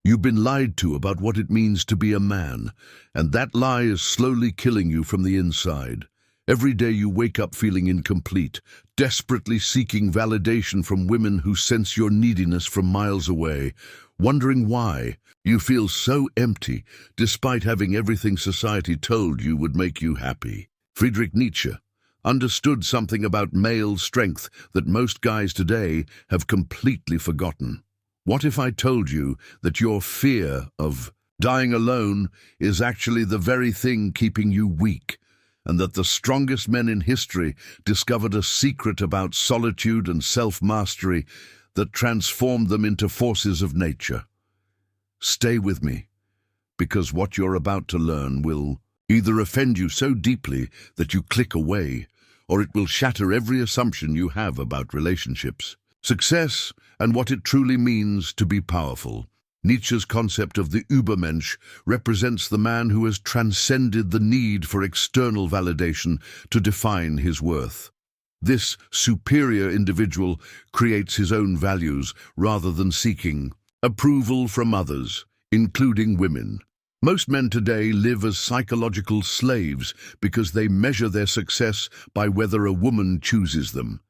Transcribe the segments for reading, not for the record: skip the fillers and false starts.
You've been lied to about what it means to be a man, and that lie is slowly killing you from the inside. Every day you wake up feeling incomplete, desperately seeking validation from women who sense your neediness from miles away, wondering why you feel so empty despite having everything society told you would make you happy. Friedrich Nietzsche understood something about male strength that most guys today have completely forgotten. What if I told you that your fear of dying alone is actually the very thing keeping you weak, and that the strongest men in history discovered a secret about solitude and self-mastery that transformed them into forces of nature? Stay with me, because what you're about to learn will either offend you so deeply that you click away, or it will shatter every assumption you have about relationships, success, and what it truly means to be powerful. Nietzsche's concept of the Übermensch represents the man who has transcended the need for external validation to define his worth. This superior individual creates his own values rather than seeking approval from others, including women. Most men today live as psychological slaves because they measure their success by whether a woman chooses them.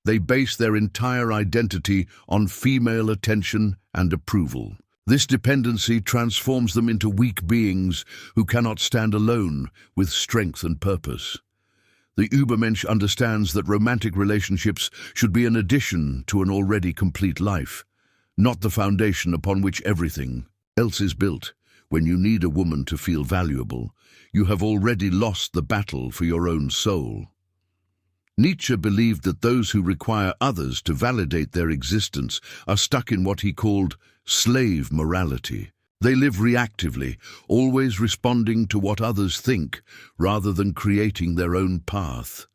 They base their entire identity on female attention and approval. This dependency transforms them into weak beings who cannot stand alone with strength and purpose. The Übermensch understands that romantic relationships should be an addition to an already complete life, not the foundation upon which everything else is built. When you need a woman to feel valuable, you have already lost the battle for your own soul. Nietzsche believed that those who require others to validate their existence are stuck in what he called slave morality. They live reactively, always responding to what others think, rather than creating their own path.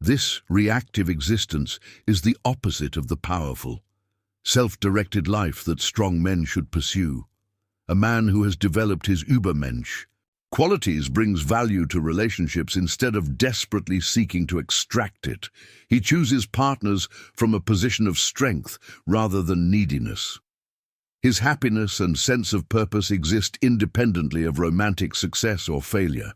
This reactive existence is the opposite of the powerful, self-directed life that strong men should pursue. A man who has developed his Übermensch qualities brings value to relationships instead of desperately seeking to extract it. He chooses partners from a position of strength rather than neediness. His happiness and sense of purpose exist independently of romantic success or failure.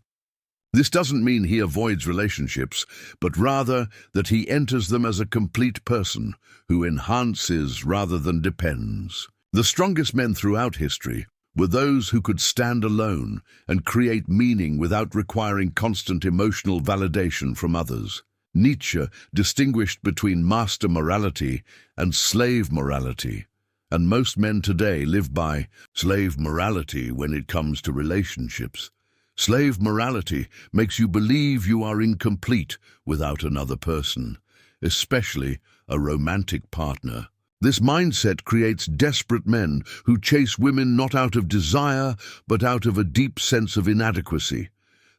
This doesn't mean he avoids relationships, but rather that he enters them as a complete person who enhances rather than depends. The strongest men throughout history were those who could stand alone and create meaning without requiring constant emotional validation from others. Nietzsche distinguished between master morality and slave morality, and most men today live by slave morality when it comes to relationships. Slave morality makes you believe you are incomplete without another person, especially a romantic partner. This mindset creates desperate men who chase women not out of desire, but out of a deep sense of inadequacy.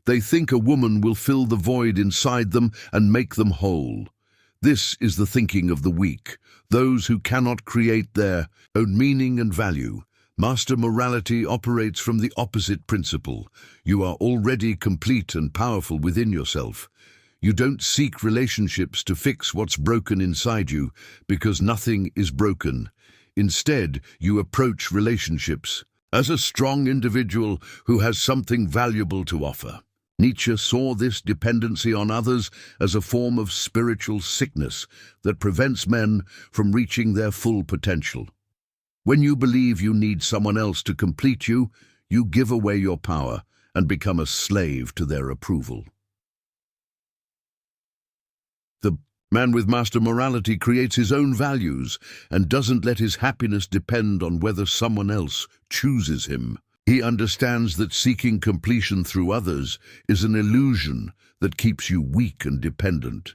They think a woman will fill the void inside them and make them whole. This is the thinking of the weak, those who cannot create their own meaning and value. Master morality operates from the opposite principle. You are already complete and powerful within yourself. You don't seek relationships to fix what's broken inside you, because nothing is broken. Instead, you approach relationships as a strong individual who has something valuable to offer. Nietzsche saw this dependency on others as a form of spiritual sickness that prevents men from reaching their full potential. When you believe you need someone else to complete you, you give away your power and become a slave to their approval. The man with master morality creates his own values and doesn't let his happiness depend on whether someone else chooses him. He understands that seeking completion through others is an illusion that keeps you weak and dependent.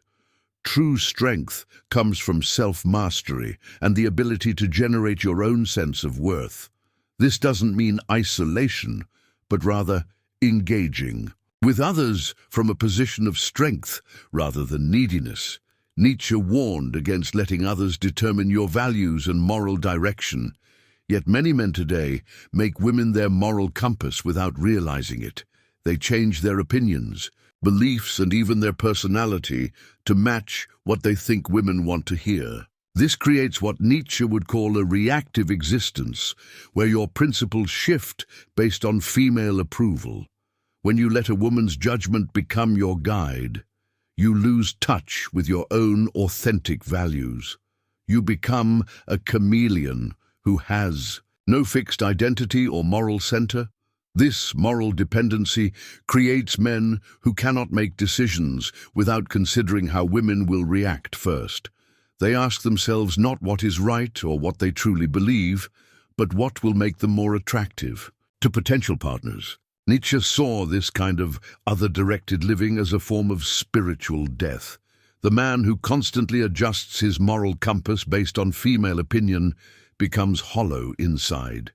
True strength comes from self-mastery and the ability to generate your own sense of worth. This doesn't mean isolation, but rather engaging with others from a position of strength rather than neediness. Nietzsche warned against letting others determine your values and moral direction. Yet many men today make women their moral compass without realizing it. They change their opinions, beliefs, and even their personality to match what they think women want to hear. This creates what Nietzsche would call a reactive existence, where your principles shift based on female approval. When you let a woman's judgment become your guide, you lose touch with your own authentic values. You become a chameleon who has no fixed identity or moral center. This moral dependency creates men who cannot make decisions without considering how women will react first. They ask themselves not what is right or what they truly believe, but what will make them more attractive to potential partners. Nietzsche saw this kind of other-directed living as a form of spiritual death. The man who constantly adjusts his moral compass based on female opinion becomes hollow inside.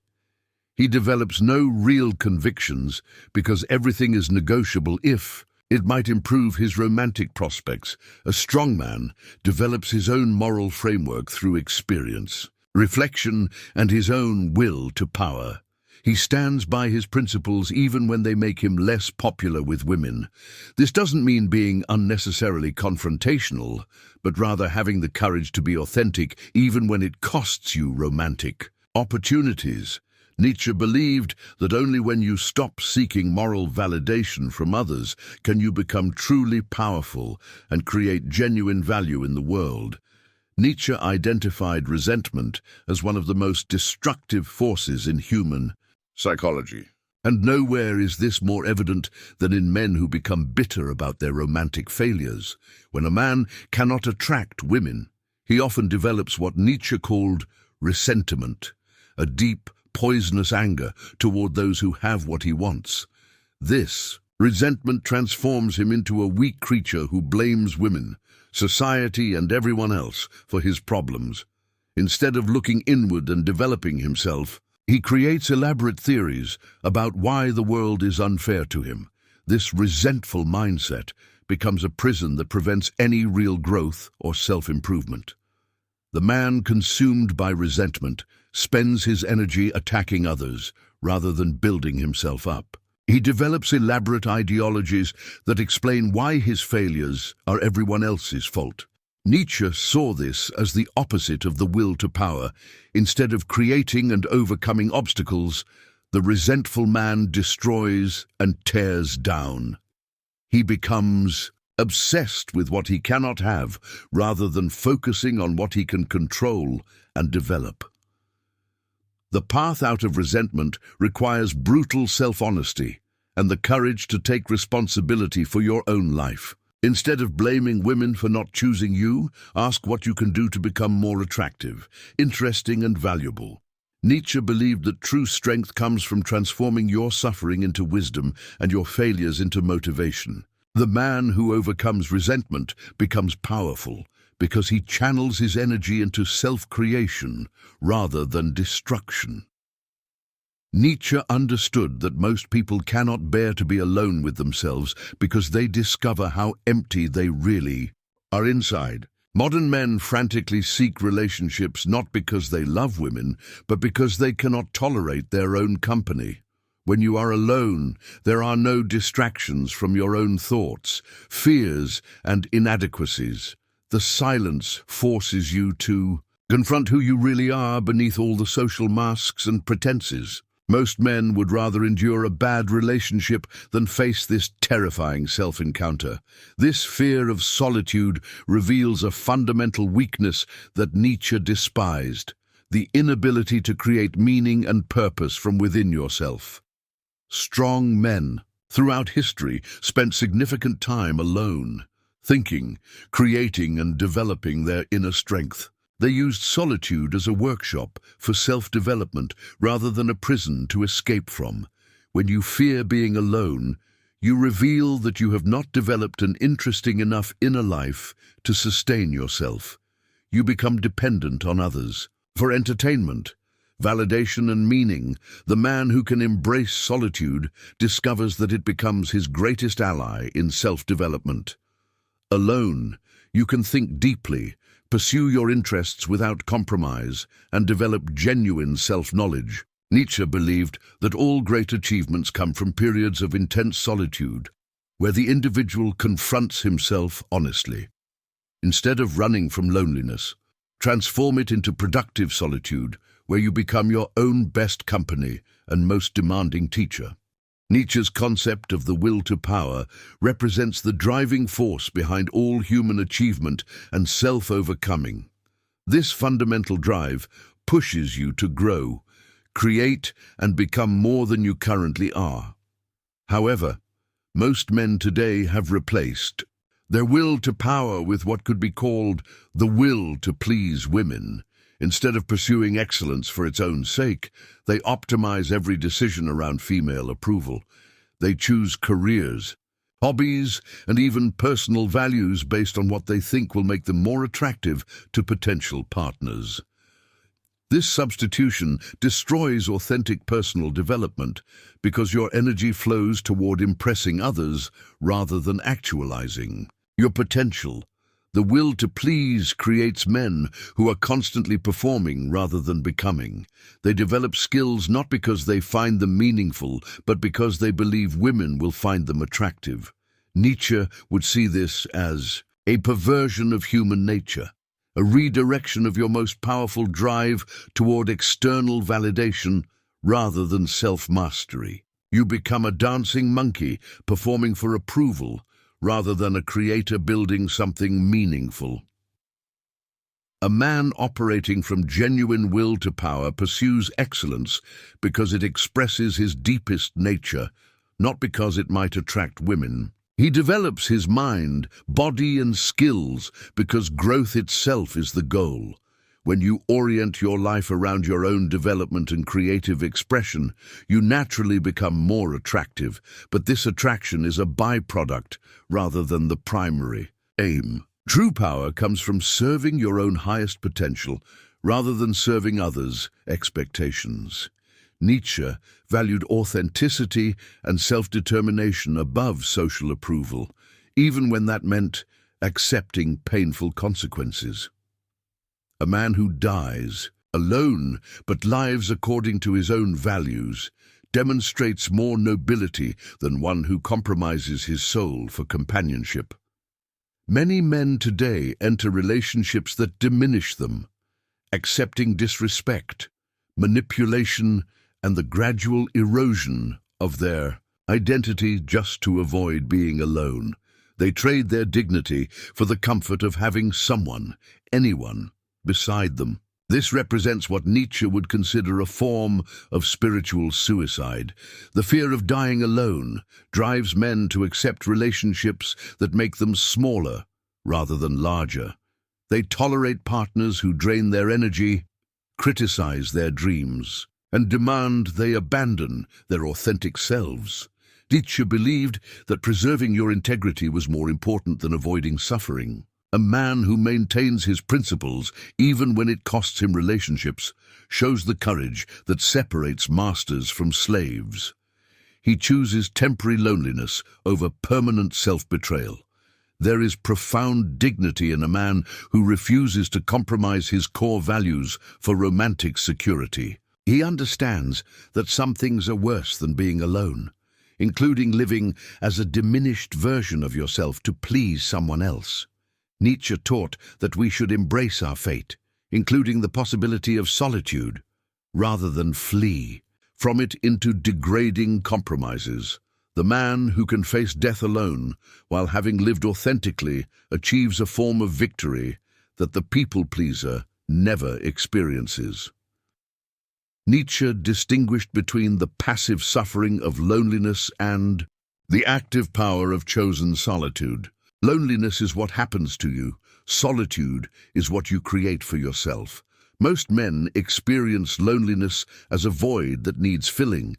He develops no real convictions because everything is negotiable if it might improve his romantic prospects. A strong man develops his own moral framework through experience, reflection, and his own will to power. He stands by his principles even when they make him less popular with women. This doesn't mean being unnecessarily confrontational, but rather having the courage to be authentic even when it costs you romantic opportunities. Nietzsche believed that only when you stop seeking moral validation from others can you become truly powerful and create genuine value in the world. Nietzsche identified resentment as one of the most destructive forces in human psychology. And nowhere is this more evident than in men who become bitter about their romantic failures. When a man cannot attract women, he often develops what Nietzsche called resentment, a deep, poisonous anger toward those who have what he wants. This resentment transforms him into a weak creature who blames women, society, and everyone else for his problems. Instead of looking inward and developing himself, he creates elaborate theories about why the world is unfair to him. This resentful mindset becomes a prison that prevents any real growth or self-improvement. The man consumed by resentment spends his energy attacking others rather than building himself up. He develops elaborate ideologies that explain why his failures are everyone else's fault. Nietzsche saw this as the opposite of the will to power. Instead of creating and overcoming obstacles, the resentful man destroys and tears down. He becomes obsessed with what he cannot have, rather than focusing on what he can control and develop. The path out of resentment requires brutal self-honesty and the courage to take responsibility for your own life. Instead of blaming women for not choosing you, ask what you can do to become more attractive, interesting, and valuable. Nietzsche believed that true strength comes from transforming your suffering into wisdom and your failures into motivation. The man who overcomes resentment becomes powerful because he channels his energy into self-creation rather than destruction. Nietzsche understood that most people cannot bear to be alone with themselves because they discover how empty they really are inside. Modern men frantically seek relationships not because they love women, but because they cannot tolerate their own company. When you are alone, there are no distractions from your own thoughts, fears, and inadequacies. The silence forces you to confront who you really are beneath all the social masks and pretenses. Most men would rather endure a bad relationship than face this terrifying self-encounter. This fear of solitude reveals a fundamental weakness that Nietzsche despised: the inability to create meaning and purpose from within yourself. Strong men throughout history spent significant time alone, thinking, creating, and developing their inner strength. They used solitude as a workshop for self-development rather than a prison to escape from. When you fear being alone, you reveal that you have not developed an interesting enough inner life to sustain yourself. You become dependent on others. For entertainment, validation, and meaning, the man who can embrace solitude discovers that it becomes his greatest ally in self-development. Alone, you can think deeply, pursue your interests without compromise, and develop genuine self-knowledge. Nietzsche believed that all great achievements come from periods of intense solitude, where the individual confronts himself honestly. Instead of running from loneliness, Transform it into productive solitude, where you become your own best company and most demanding teacher. Nietzsche's concept of the will to power represents the driving force behind all human achievement and self-overcoming. This fundamental drive pushes you to grow, create, and become more than you currently are. However, most men today have replaced their will to power with what could be called the will to please women. Instead of pursuing excellence for its own sake, they optimize every decision around female approval. They choose careers, hobbies, and even personal values based on what they think will make them more attractive to potential partners. This substitution destroys authentic personal development because your energy flows toward impressing others rather than actualizing your potential. The will to please creates men who are constantly performing rather than becoming. They develop skills not because they find them meaningful, but because they believe women will find them attractive. Nietzsche would see this as a perversion of human nature, a redirection of your most powerful drive toward external validation rather than self-mastery. You become a dancing monkey performing for approval rather than a creator building something meaningful. A man operating from genuine will to power pursues excellence because it expresses his deepest nature, not because it might attract women. He develops his mind, body, and skills because growth itself is the goal. When you orient your life around your own development and creative expression, you naturally become more attractive, but this attraction is a byproduct rather than the primary aim. True power comes from serving your own highest potential rather than serving others' expectations. Nietzsche valued authenticity and self-determination above social approval, even when that meant accepting painful consequences. A man who dies alone but lives according to his own values demonstrates more nobility than one who compromises his soul for companionship. Many men today enter relationships that diminish them, accepting disrespect, manipulation, and the gradual erosion of their identity just to avoid being alone. They trade their dignity for the comfort of having someone, anyone, beside them. This represents what Nietzsche would consider a form of spiritual suicide. The fear of dying alone drives men to accept relationships that make them smaller rather than larger. They tolerate partners who drain their energy, criticize their dreams, and demand they abandon their authentic selves. Nietzsche believed that preserving your integrity was more important than avoiding suffering. A man who maintains his principles, even when it costs him relationships, shows the courage that separates masters from slaves. He chooses temporary loneliness over permanent self-betrayal. There is profound dignity in a man who refuses to compromise his core values for romantic security. He understands that some things are worse than being alone, including living as a diminished version of yourself to please someone else. Nietzsche taught that we should embrace our fate, including the possibility of solitude, rather than flee from it into degrading compromises. The man who can face death alone while having lived authentically achieves a form of victory that the people-pleaser never experiences. Nietzsche distinguished between the passive suffering of loneliness and the active power of chosen solitude. Loneliness is what happens to you. Solitude is what you create for yourself. Most men experience loneliness as a void that needs filling,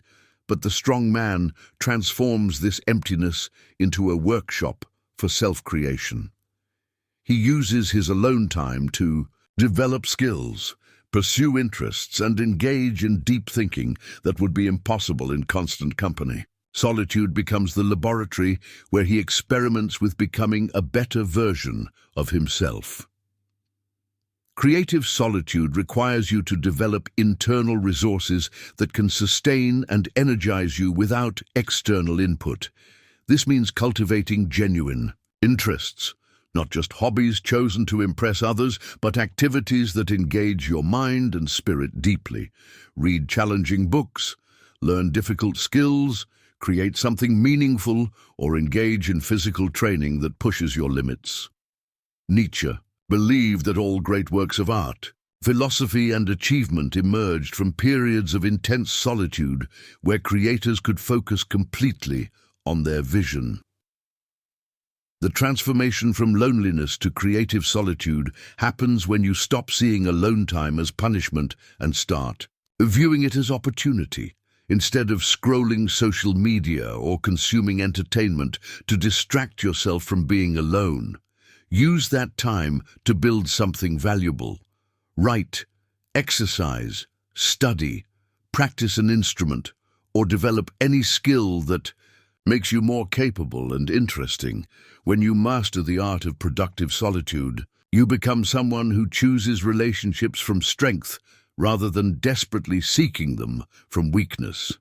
but the strong man transforms this emptiness into a workshop for self-creation. He uses his alone time to develop skills, pursue interests, and engage in deep thinking that would be impossible in constant company. Solitude becomes the laboratory where he experiments with becoming a better version of himself. Creative solitude requires you to develop internal resources that can sustain and energize you without external input. This means cultivating genuine interests, Not just hobbies chosen to impress others, but activities that engage your mind and spirit deeply. Read challenging books, learn difficult skills, create something meaningful, or engage in physical training that pushes your limits. Nietzsche believed that all great works of art, philosophy, and achievement emerged from periods of intense solitude where creators could focus completely on their vision. The transformation from loneliness to creative solitude happens when you stop seeing alone time as punishment and start viewing it as opportunity. Instead of scrolling social media or consuming entertainment to distract yourself from being alone, use that time to build something valuable. Write, exercise, study, practice an instrument, or develop any skill that makes you more capable and interesting. When you master the art of productive solitude, you become someone who chooses relationships from strength rather than desperately seeking them from weakness.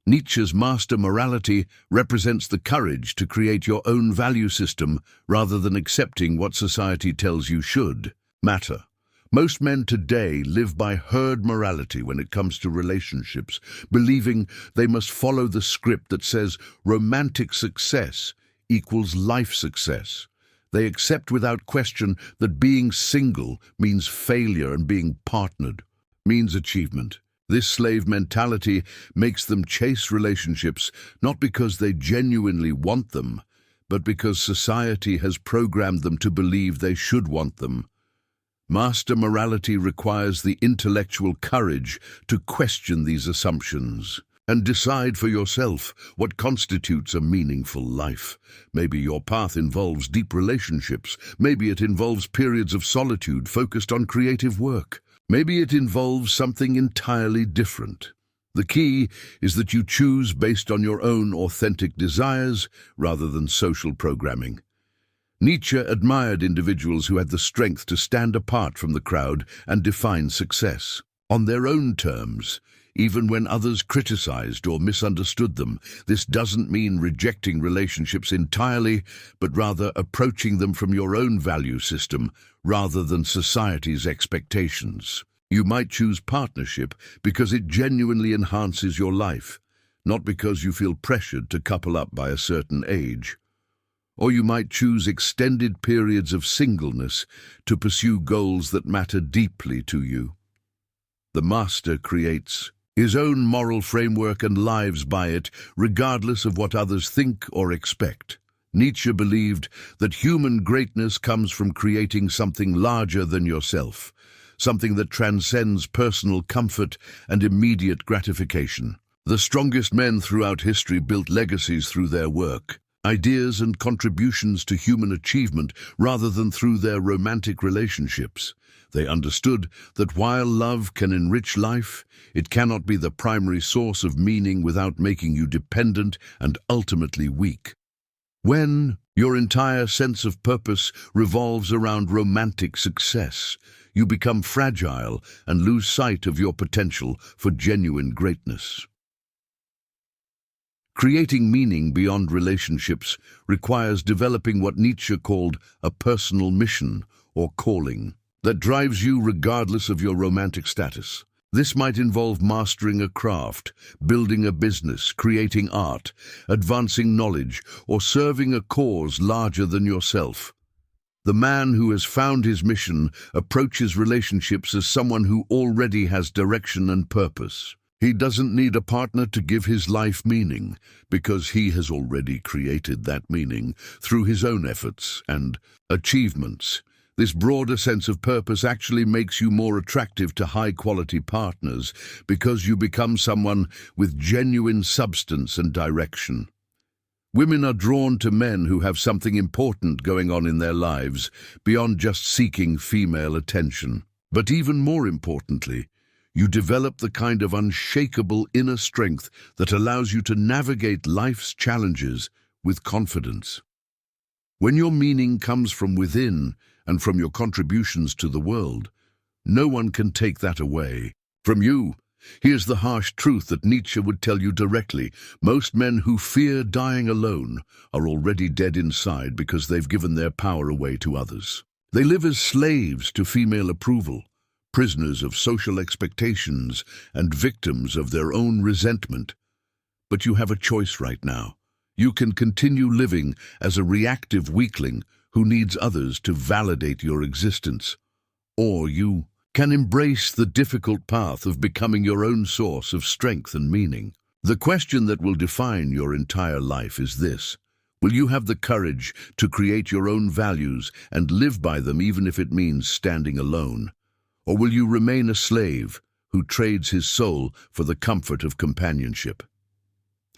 Nietzsche's master morality represents the courage to create your own value system rather than accepting what society tells you should matter. Most men today live by herd morality when it comes to relationships, believing they must follow the script that says romantic success equals life success. They accept without question that being single means failure and being partnered means achievement. This slave mentality makes them chase relationships not because they genuinely want them, but because society has programmed them to believe they should want them. Master morality requires the intellectual courage to question these assumptions and decide for yourself what constitutes a meaningful life. Maybe your path involves deep relationships. Maybe it involves periods of solitude focused on creative work. Maybe it involves something entirely different. The key is that you choose based on your own authentic desires rather than social programming. Nietzsche admired individuals who had the strength to stand apart from the crowd and define success on their own terms, even when others criticized or misunderstood them. This doesn't mean rejecting relationships entirely, but rather approaching them from your own value system rather than society's expectations. You might choose partnership because it genuinely enhances your life, not because you feel pressured to couple up by a certain age. Or you might choose extended periods of singleness to pursue goals that matter deeply to you. The master creates his own moral framework and lives by it, regardless of what others think or expect. Nietzsche believed that human greatness comes from creating something larger than yourself, something that transcends personal comfort and immediate gratification. The strongest men throughout history built legacies through their work, ideas and contributions to human achievement rather than through their romantic relationships. They understood that while love can enrich life, it cannot be the primary source of meaning without making you dependent and ultimately weak. When your entire sense of purpose revolves around romantic success, you become fragile and lose sight of your potential for genuine greatness. Creating meaning beyond relationships requires developing what Nietzsche called a personal mission or calling that drives you regardless of your romantic status. This might involve mastering a craft, building a business, creating art, advancing knowledge, or serving a cause larger than yourself. The man who has found his mission approaches relationships as someone who already has direction and purpose. He doesn't need a partner to give his life meaning, because he has already created that meaning through his own efforts and achievements. This broader sense of purpose actually makes you more attractive to high-quality partners because you become someone with genuine substance and direction. Women are drawn to men who have something important going on in their lives beyond just seeking female attention. But even more importantly, you develop the kind of unshakable inner strength that allows you to navigate life's challenges with confidence. When your meaning comes from within and from your contributions to the world, no one can take that away from you. Here's the harsh truth that Nietzsche would tell you directly. Most men who fear dying alone are already dead inside because they've given their power away to others. They live as slaves to female approval, prisoners of social expectations and victims of their own resentment. But you have a choice right now. You can continue living as a reactive weakling who needs others to validate your existence. Or you can embrace the difficult path of becoming your own source of strength and meaning. The question that will define your entire life is this: will you have the courage to create your own values and live by them even if it means standing alone? Or will you remain a slave who trades his soul for the comfort of companionship?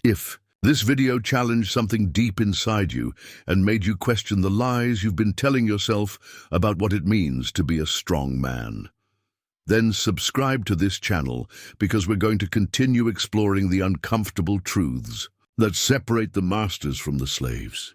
If this video challenged something deep inside you and made you question the lies you've been telling yourself about what it means to be a strong man, then subscribe to this channel, because we're going to continue exploring the uncomfortable truths that separate the masters from the slaves.